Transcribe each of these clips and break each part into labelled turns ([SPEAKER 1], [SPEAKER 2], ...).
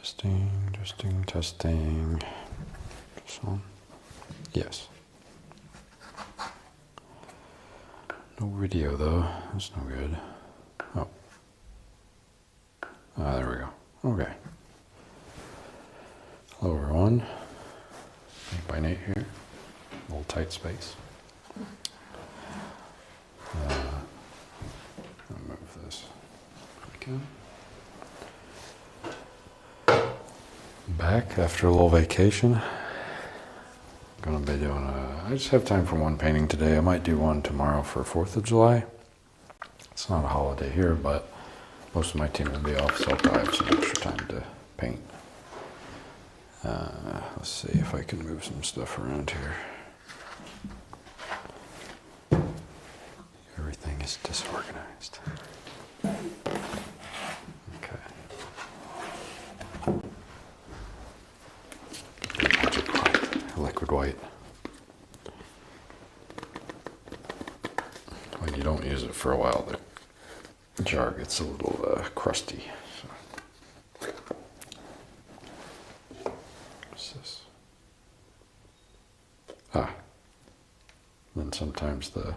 [SPEAKER 1] Testing. This one? Yes. No video though. That's no good. Oh. Ah, there we go. Okay. Hello everyone. Nate by Nate here. A little tight space. I'll move this if we can. Back after a little vacation. Gonna be doing I just have time for one painting today. I might do one tomorrow for 4th of July. It's not a holiday here, but most of my team will be off, so I'll probably have some extra time to paint. Let's see if I can move some stuff around here. Everything is disorganized. Okay. Magic white, liquid white. When you don't use it for a while, the jar gets a little crusty. So. What's this? Ah. Then sometimes the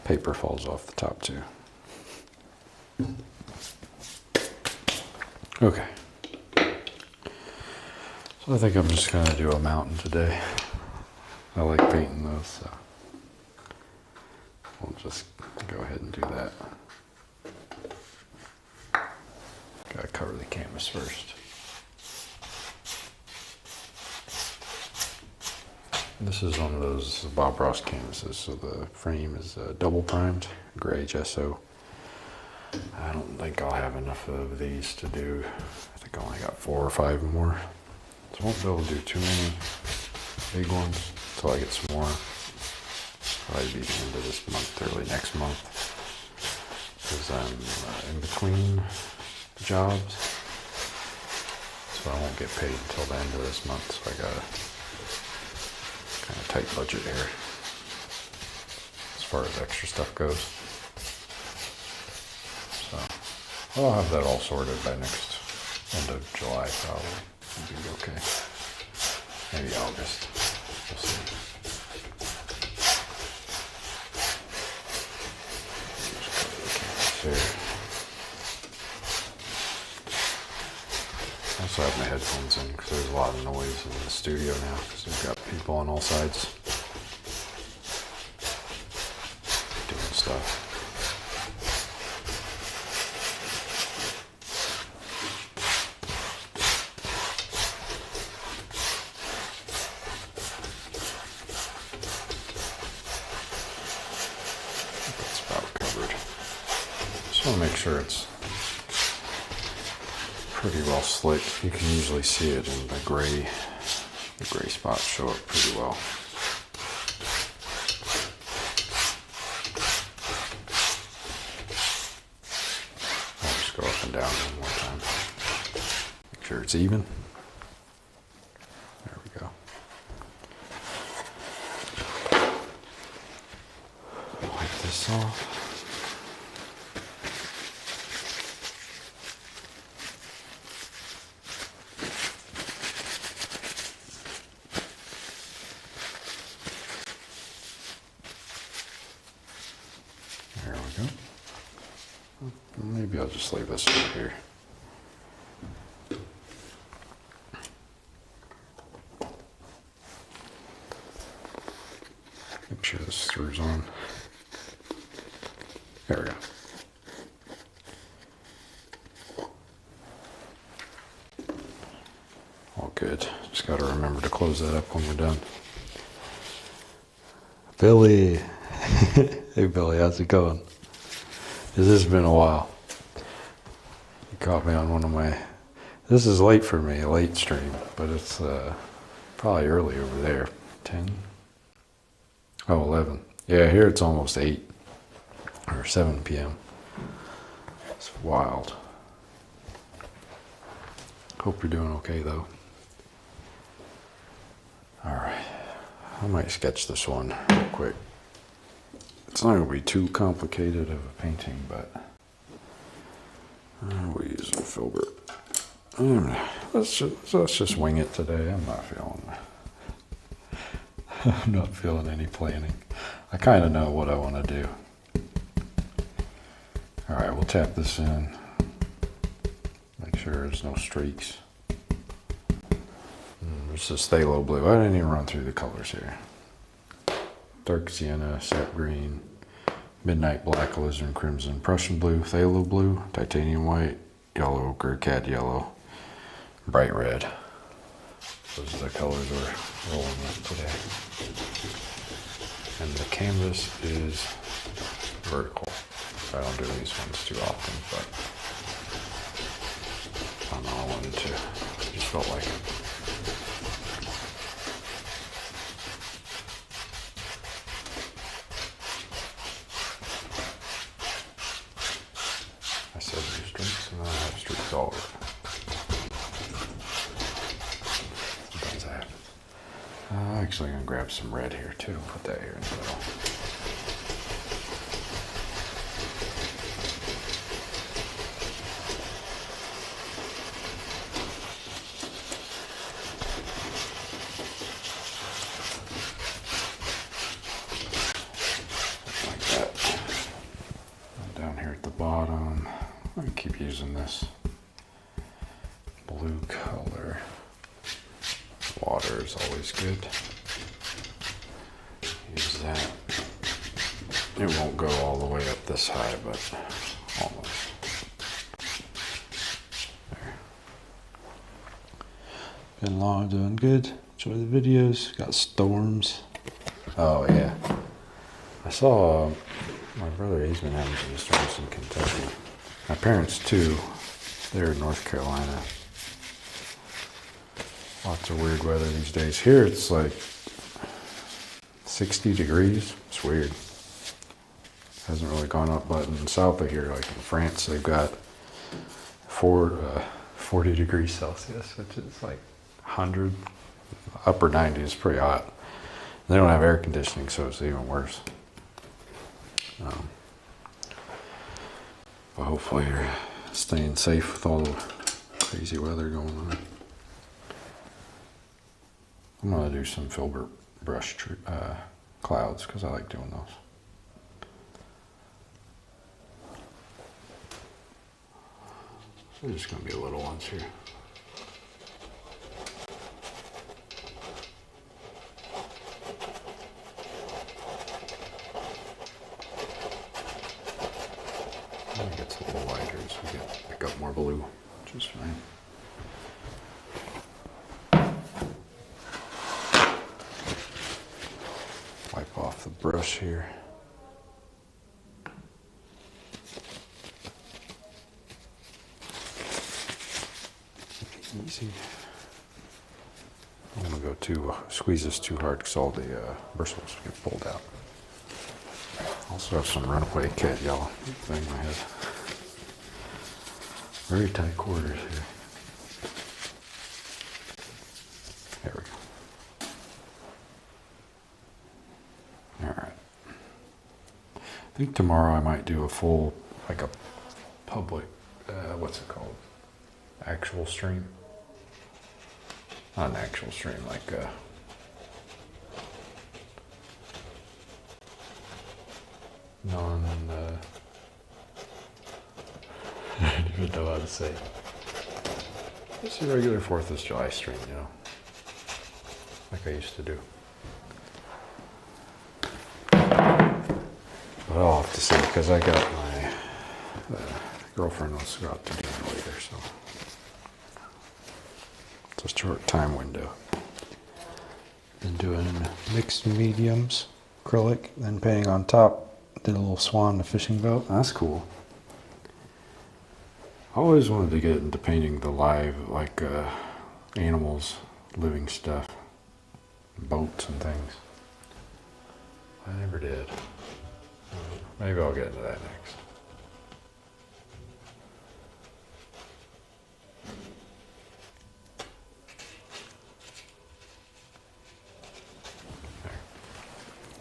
[SPEAKER 1] paper falls off the top too. Okay. So I think I'm just gonna do a mountain today. I like painting those, so we'll just go ahead and do that. Gotta cover the canvas first. This is one of those Bob Ross canvases, so the frame is double primed, gray gesso. I don't think I'll have enough of these to do. I think I only got 4 or 5 more. So I won't be able to do too many big ones until I get some more. Probably be the end of this month, early next month. Because I'm in between jobs. So I won't get paid until the end of this month, so I got a kind of tight budget here as far as extra stuff goes. So I'll have that all sorted by next end of July probably. It'll be okay. Maybe August. We'll see. Here. I also have my headphones in because there's a lot of noise in the studio now because we've got people on all sides doing stuff. That's about covered. Just want to make sure it's pretty well slicked. You can usually see it in the gray spots show up pretty well. I'll just go up and down one more time. Make sure it's even. There we go. Wipe this off. There we go. Maybe I'll just leave this over here. Make sure this screws on. There we go. All good. Just got to remember to close that up when we're done. Billy. Hey Billy, how's it going? This has been a while. You caught me on one of my... This is late for me, a late stream, but it's probably early over there. 10? Oh, 11. Yeah, here it's almost 8 or 7 p.m. It's wild. Hope you're doing okay though. All right, I might sketch this one real quick. It's not going to be too complicated of a painting, but we'll use a filbert. Let's just wing it today. I'm not feeling any planning. I kind of know what I want to do. All right, we'll tap this in. Make sure there's no streaks. There's this phthalo blue. I didn't even run through the colors here. Dark sienna, sap green, midnight black, alizarin crimson, Prussian blue, phthalo blue, titanium white, yellow, Gurkha yellow, bright red. Those are the colors we're rolling with today. And the canvas is vertical. I don't do these ones too often, but I don't know, I wanted to. I just felt like it. I said there's streaks, and I have streaks all over. Sometimes I have. Actually, I'm going to grab some red here too, put that here in the middle. Bottom. I'm gonna keep using this blue color. Water is always good. Use that. It won't go all the way up this high, but almost. There. Been long, doing good. Enjoy the videos. Got storms. Oh yeah. I saw my brother, he's been having some storms in Kentucky. My parents too. They're in North Carolina. Lots of weird weather these days. Here it's like 60 degrees. It's weird. Hasn't really gone up, but in south of here, like in France, they've got 40 degrees Celsius, which is like 100, upper 90s, pretty hot. They don't have air conditioning, so it's even worse. But hopefully you're staying safe with all the crazy weather going on. I'm going to do some filbert brush clouds because I like doing those. So there's just going to be little ones here. It gets a little lighter, so we can pick up more blue, which is fine. Wipe off the brush here. Easy. I don't want to go squeeze this too hard because all the bristles get pulled out. Also have some runaway cat yellow thing in my head. Very tight quarters here. There we go. All right. I think tomorrow I might do a full, like a public, what's it called? Actual stream. Not an actual stream, like I don't even know how to say it. Just a regular 4th of July stream, you know, like I used to do. But I'll have to see because I got my girlfriend wants to go out to dinner later, so it's a short time window. Been doing mixed mediums, acrylic, then painting on top. Did a little swan in a fishing boat. That's cool. I always wanted to get into painting the live, like animals, living stuff, boats and things. I never did. Maybe I'll get into that next. There.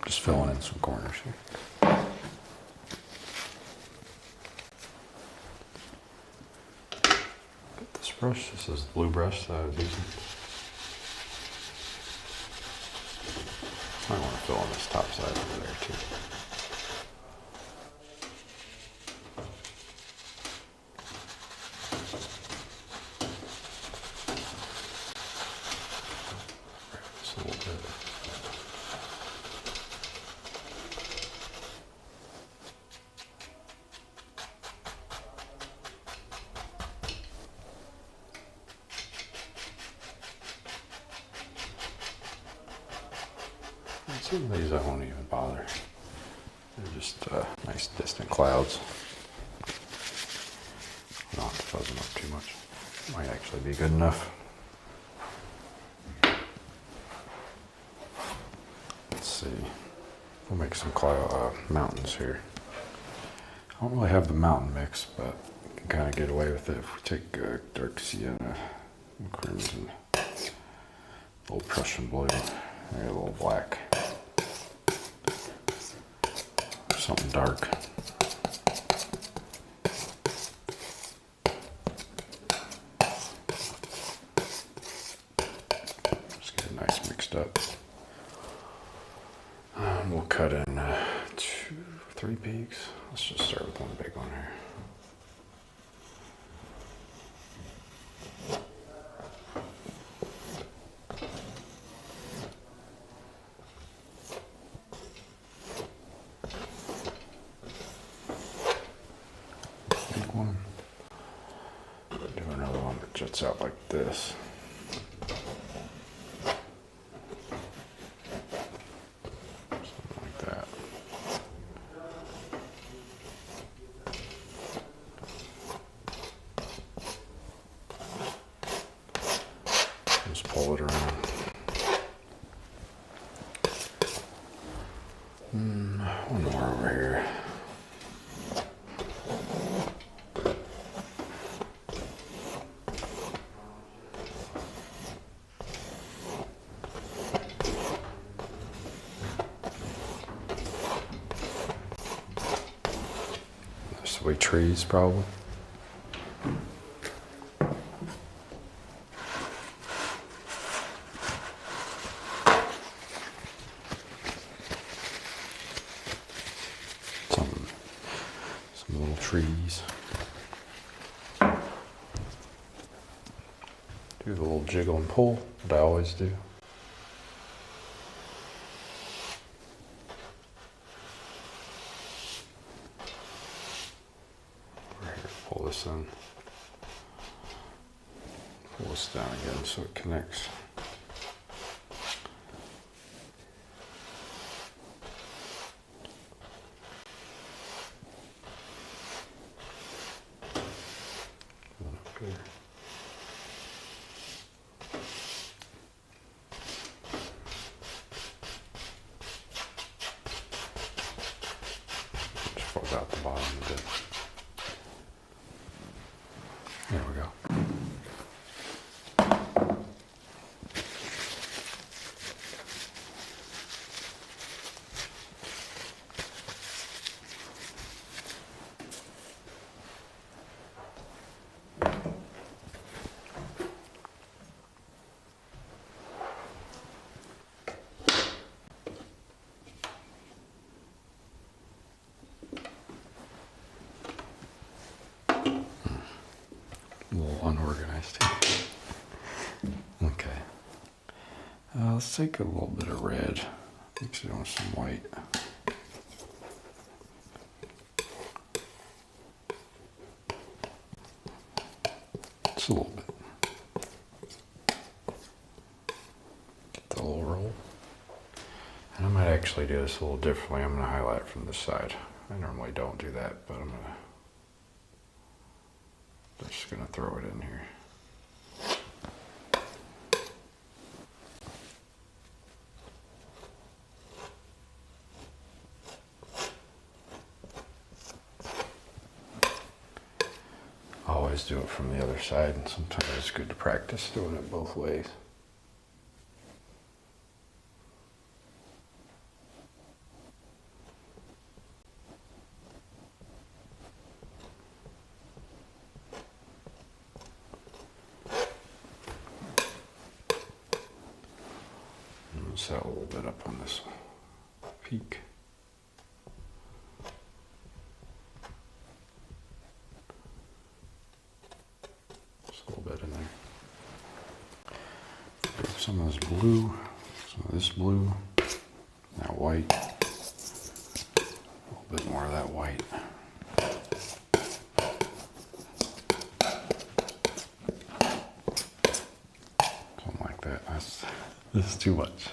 [SPEAKER 1] Just filling in some corners here. Get this brush. This is the blue brush that I was using. I want to fill in this top side over there too. Just a little bit. And some of these I won't even bother. They're just nice distant clouds. I don't have to fuzz them up too much. Might actually be good enough. Let's see. We'll make some mountains here. I don't really have the mountain mix, but we can kind of get away with it if we take dark sienna, crimson, a little Prussian blue, maybe a little black, something dark. Just get it nice mixed up. We'll cut in 3 peaks. Let's just start with one big one here. Big one. Do another one that juts out like this. Something like that. Just pull it around. One more over here. Sweet trees, probably. Some little trees. Do the little jiggle and pull that I always do. Pull this in. Pull this down again so it connects. One up here. Just fold out the bottom a bit. There we go. A little unorganized here. Okay. Let's take a little bit of red. Mix it with some white. Just a little bit. Get the little roll. And I might actually do this a little differently. I'm going to highlight from this side. I normally don't do that, but I'm just going to throw it in here. I always do it from the other side, and sometimes it's good to practice doing it both ways. set a little bit up on this peak. Just a little bit in there. Some of this blue, some of this blue, that white, a little bit more of that white. Something like that. This is too much.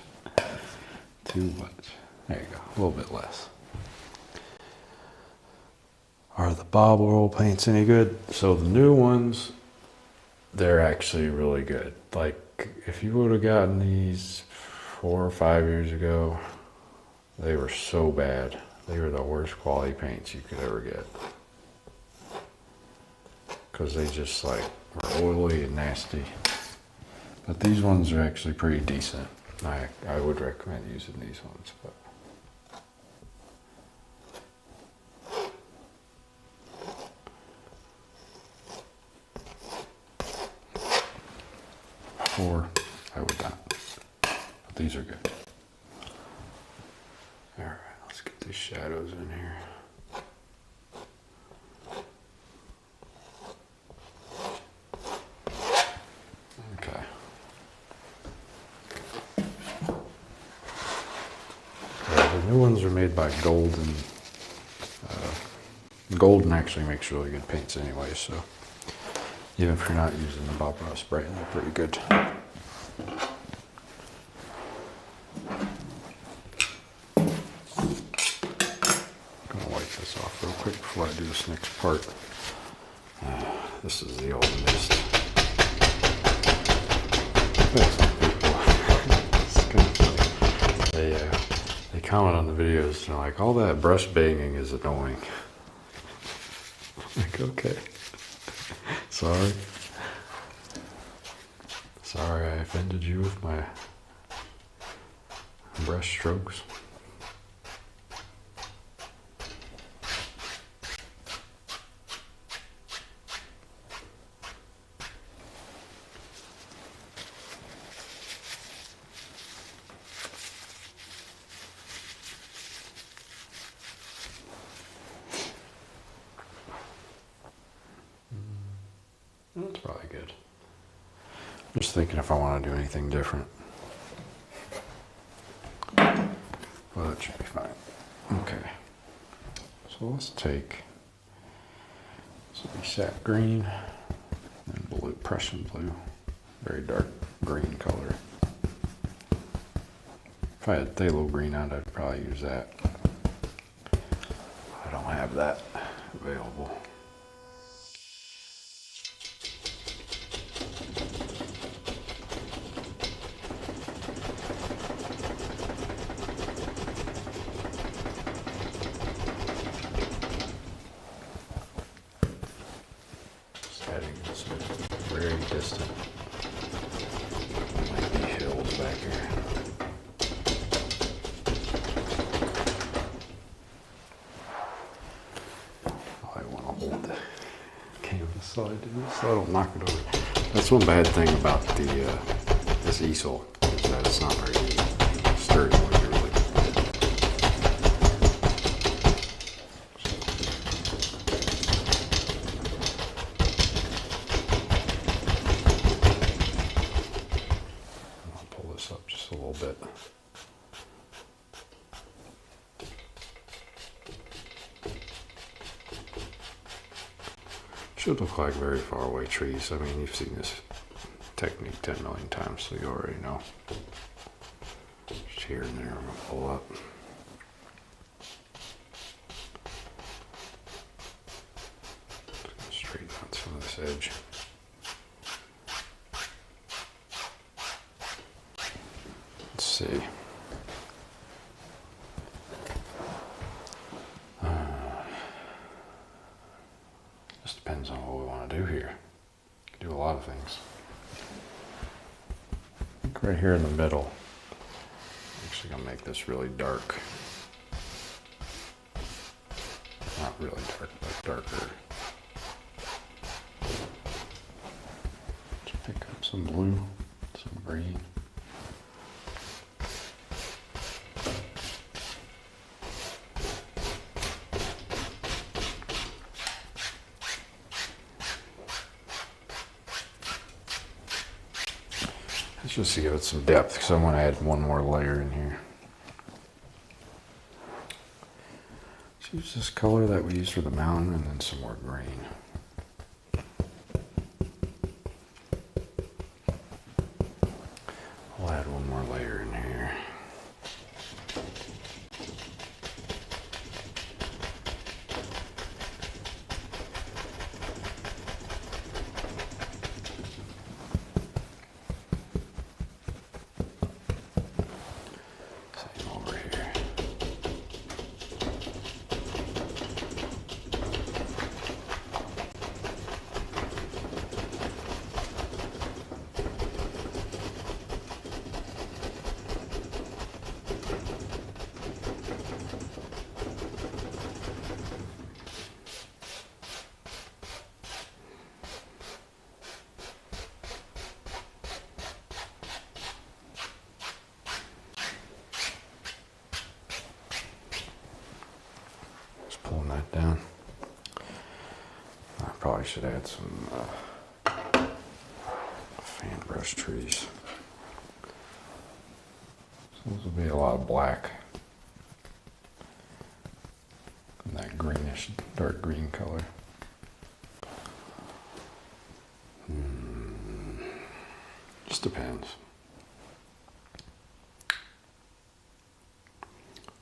[SPEAKER 1] Too much. There you go. A little bit less. Are the Bob oil paints any good? So the new ones, they're actually really good. Like, if you would have gotten these 4 or 5 years ago, they were so bad. They were the worst quality paints you could ever get. Because they just like were oily and nasty. But these ones are actually pretty decent. I would recommend using these ones. But or I would not. But these are good. All right, let's get these shadows in here. Okay. The new ones are made by Golden. Golden actually makes really good paints anyway, so even if you're not using the Bob Ross brand, they're pretty good. I'm gonna wipe this off real quick before I do this next part. This is the old mist. It's kind of funny. They comment on the videos and they're like, all that brush banging is annoying. I'm like, okay. Sorry. Sorry I offended you with my brush strokes. That's probably good. I'm just thinking if I want to do anything different. Well, that should be fine. Okay. So let's take some sap green and blue, Prussian blue. Very dark green color. If I had phthalo green on, I'd probably use that. I don't have that available. Very distant. Might be hills back here. I want to hold the canvas so I don't knock it over. That's one bad thing about this easel, is that it's not very sturdy when you really up just a little bit. Should look like very far away trees. I mean, you've seen this technique 10 million times, so you already know. Just here and there, I'm gonna pull up. Just straighten out some of this edge. Let's see. Just depends on what we want to do here. We can do a lot of things. I think right here in the middle, I'm actually going to make this really dark. Not really dark, but darker. Just pick up some blue, some green. just to give it some depth, because I want to add one more layer in here. Let's use this color that we used for the mountain and then some more green. I'll add one more layer in here. Same over here. Pulling that down. I probably should add some fan brush trees. So this will be a lot of black and that greenish, dark green color. Just depends.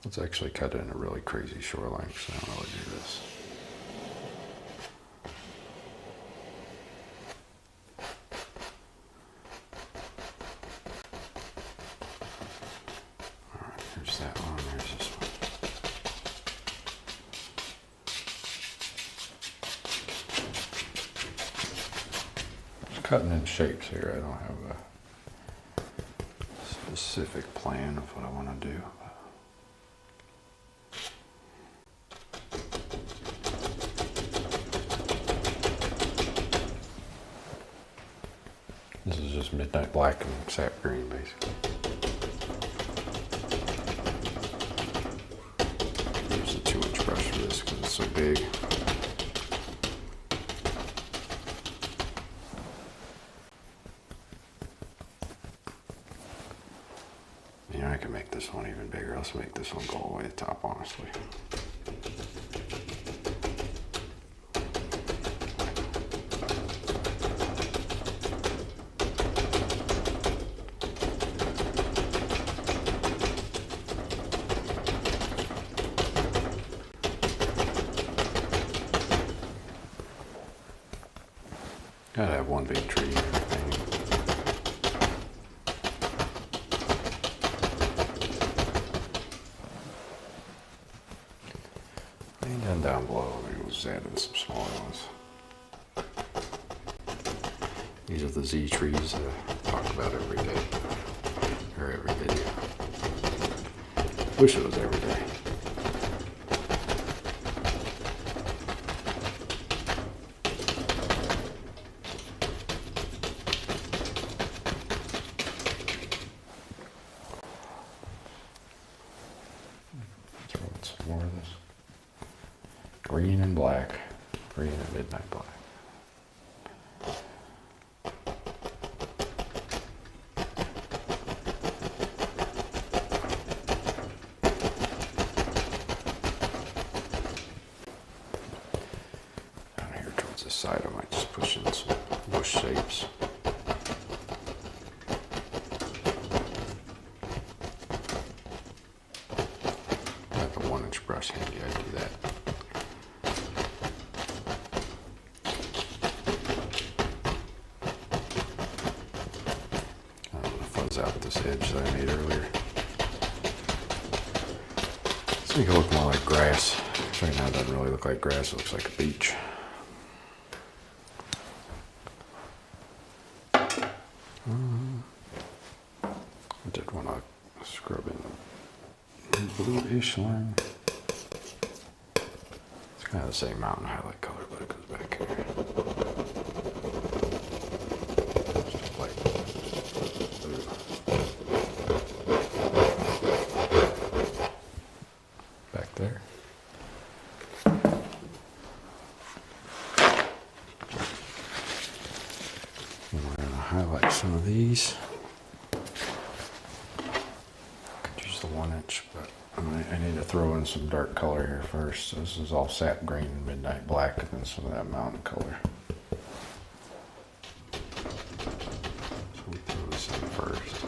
[SPEAKER 1] Let's actually cut it in a really crazy shoreline, because I don't know how to do this. All right, there's that one, there's this one. Just cutting in shapes here. I don't have a specific plan of what I want to do. This is just midnight black and sap green, basically. Use a 2-inch brush for this because it's so big. You know, I can make this one even bigger. Let's make this one go all the way to the top, honestly. Gotta have one big tree and everything. And then down below, maybe we'll just add in some smaller ones. These are the Z trees that I talk about every day, or every video. Wish it was every day. More of this green and black, green and midnight black. Down here towards the side, I might just push in some bush shapes. Brush handy, I do that. I'm gonna fuzz out this edge that I made earlier. Let's make it look more like grass. Right now it doesn't really look like grass, it looks like a beach. I did want to scrub in the bluish line. Kind of the same mountain highlight color, but it goes back here. Just light blue. Back there. And we're going to highlight some of these. throw in some dark color here first. So this is all sap green and midnight black, and then some of that mountain color. So we throw this in first.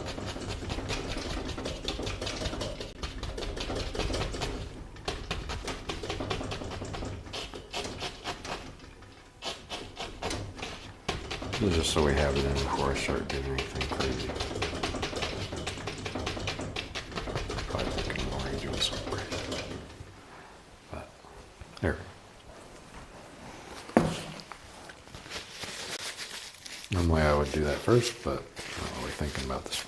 [SPEAKER 1] This is just so we have it in before I start doing anything crazy. Probably thinking I'm already doing something crazy. But there. Normally I would do that first, but I'm not really thinking about this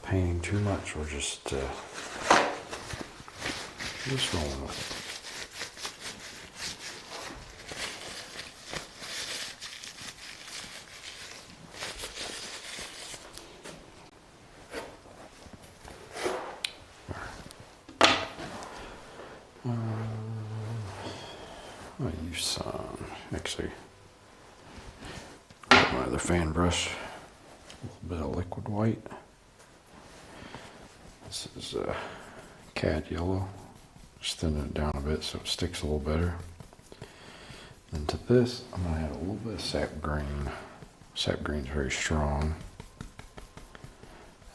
[SPEAKER 1] painting too much. We're just rolling with it. I'll use some, actually, my other fan brush, a little bit of liquid white. This is cad yellow, just thinning it down a bit so it sticks a little better. And to this, I'm going to add a little bit of sap green. Sap green is very strong.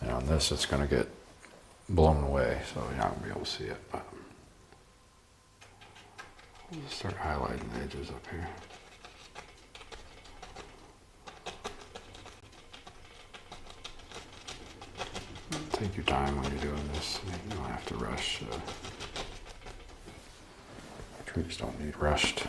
[SPEAKER 1] And on this, it's going to get blown away, so you're not going to be able to see it. But we'll start highlighting the edges up here. Take your time when you're doing this. You don't have to rush. Trees don't need rushed.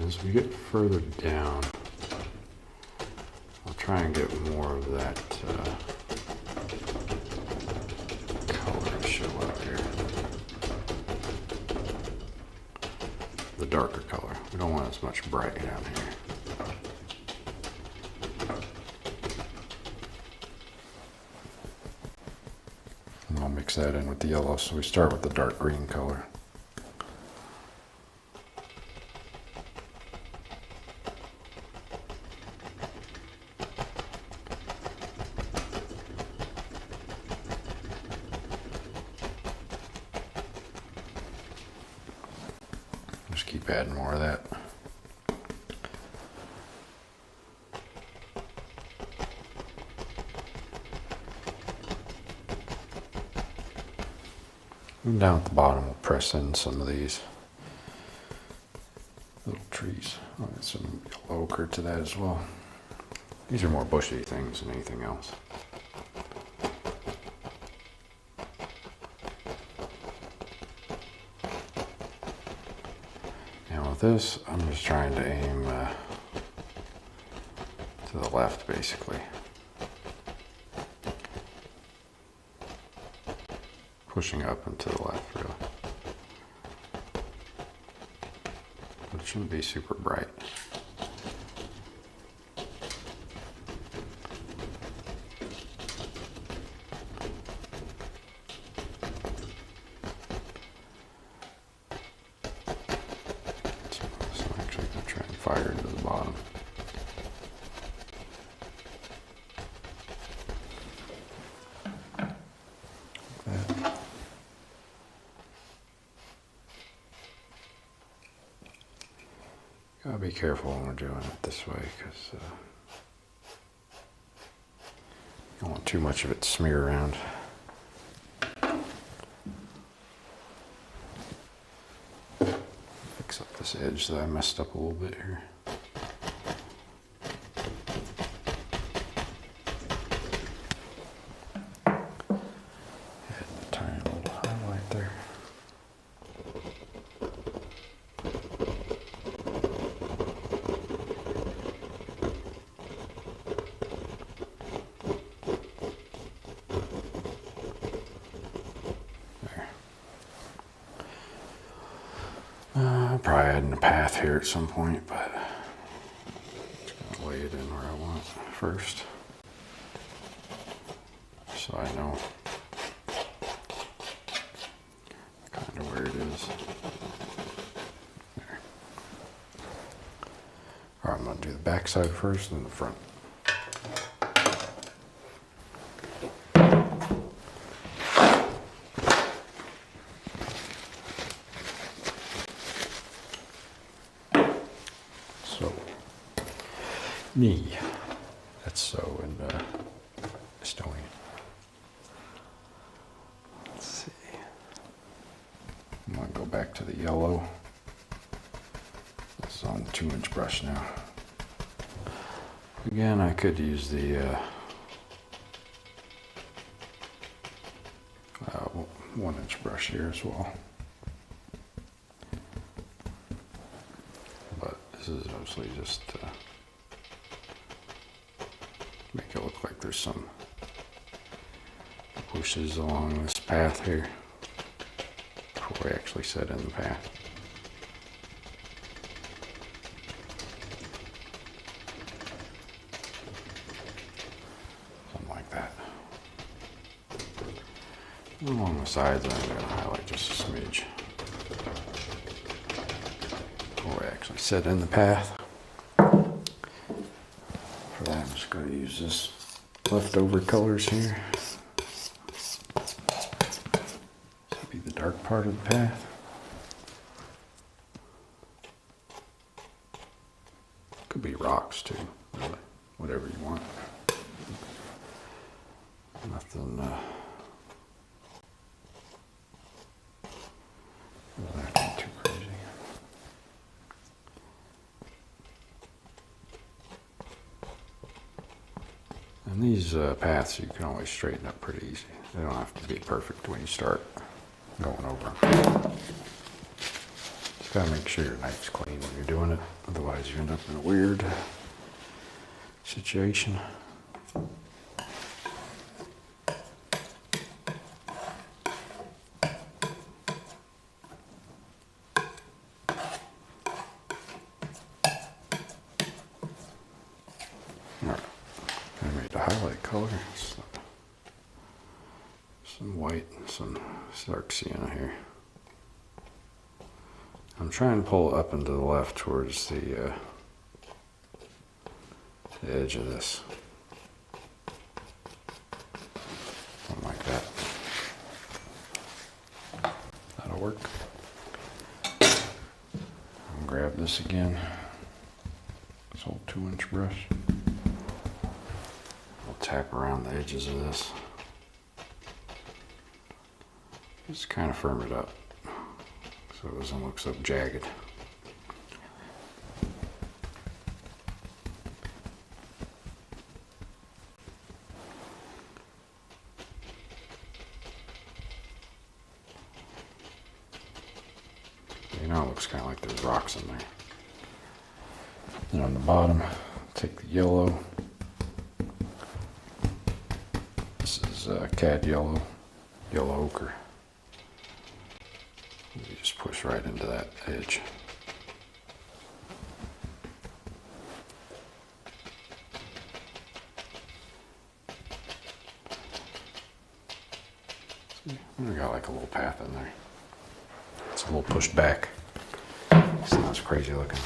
[SPEAKER 1] As we get further down, I'll try and get more of that color to show up here. The darker color. We don't want as much bright down here. And I'll mix that in with the yellow, so we start with the dark green color. Just keep adding more of that. And down at the bottom, we'll press in some of these little trees. I'll add some yellow ochre to that as well. These are more bushy things than anything else. And with this, I'm just trying to aim to the left, basically. Pushing up and to the left, really. But it shouldn't be super bright. So I'm actually going to try and fire it to the bottom. Like that. Gotta be careful when we're doing it this way, because you don't want too much of it to smear around. Fix up this edge that I messed up a little bit here. Add a tiny little highlight there. I'll probably add in a path here at some point, but just gonna lay it in where I want first, so I know kind of where it is. There. Or I'm going to do the back side first, then the front. So, knee. That's so and Estonian. Let's see. I'm going to go back to the yellow. This is on the 2-inch brush now. Again, I could use the 1-inch brush here as well. But this is mostly just make it look like there's some bushes along this path here before we actually set in the path. Something like that. Along the sides, I'm going to highlight just a smidge before we actually set in the path. For that, I'm just going to use this leftover colors here. This would be the dark part of the path. Could be rocks too, really. Whatever you want. Nothing too crazy. And these paths you can always straighten up pretty easy. They don't have to be perfect when you start going over them. Just gotta make sure your knife's clean when you're doing it. Otherwise you end up in a weird situation. Alright, I made the highlight color. Some white and some dark sienna here. I'm trying to pull up and to the left towards the edge of this. Something like that. That'll work. I'll grab this again. This old 2-inch brush. I'll tap around the edges of this. Just kind of firm it up so it doesn't look so jagged. You know, it looks kind of like there's rocks in there. And on the bottom, take the yellow. This is cad yellow, yellow ochre. You just push right into that edge. See, we got like a little path in there. It's a little pushed back. It's not as crazy looking.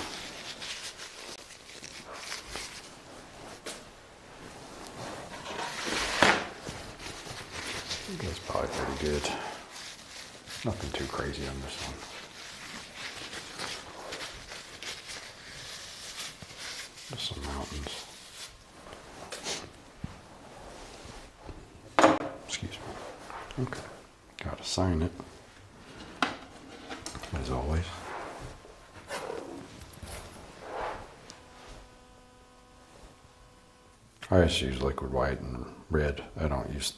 [SPEAKER 1] That's probably pretty good. Nothing too crazy on this one. Just some mountains. Excuse me. Okay. Gotta sign it. As always. I just use liquid white and red. I don't use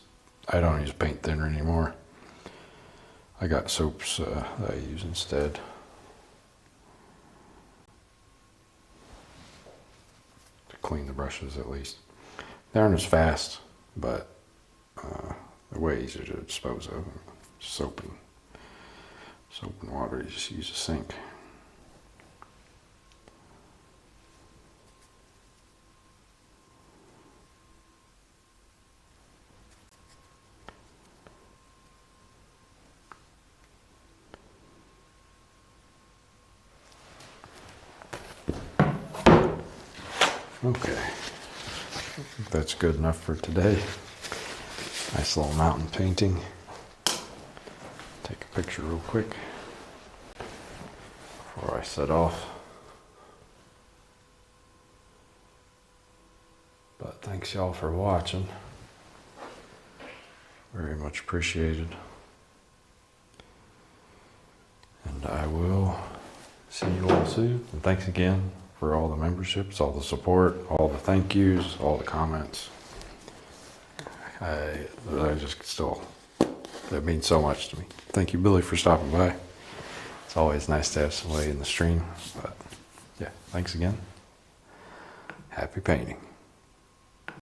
[SPEAKER 1] paint thinner anymore. I got soaps that I use instead. To clean the brushes at least. They aren't as fast, but they're way easier to dispose of. Soap and water, you just use a sink. Okay, I think that's good enough for today. Nice little mountain painting. Take a picture real quick before I set off. But thanks y'all for watching. Very much appreciated. And I will see you all soon. And thanks again for all the memberships, all the support, all the thank yous, all the comments. I just still, that means so much to me. Thank you, Billy, for stopping by. It's always nice to have somebody in the stream. But yeah, thanks again. Happy painting.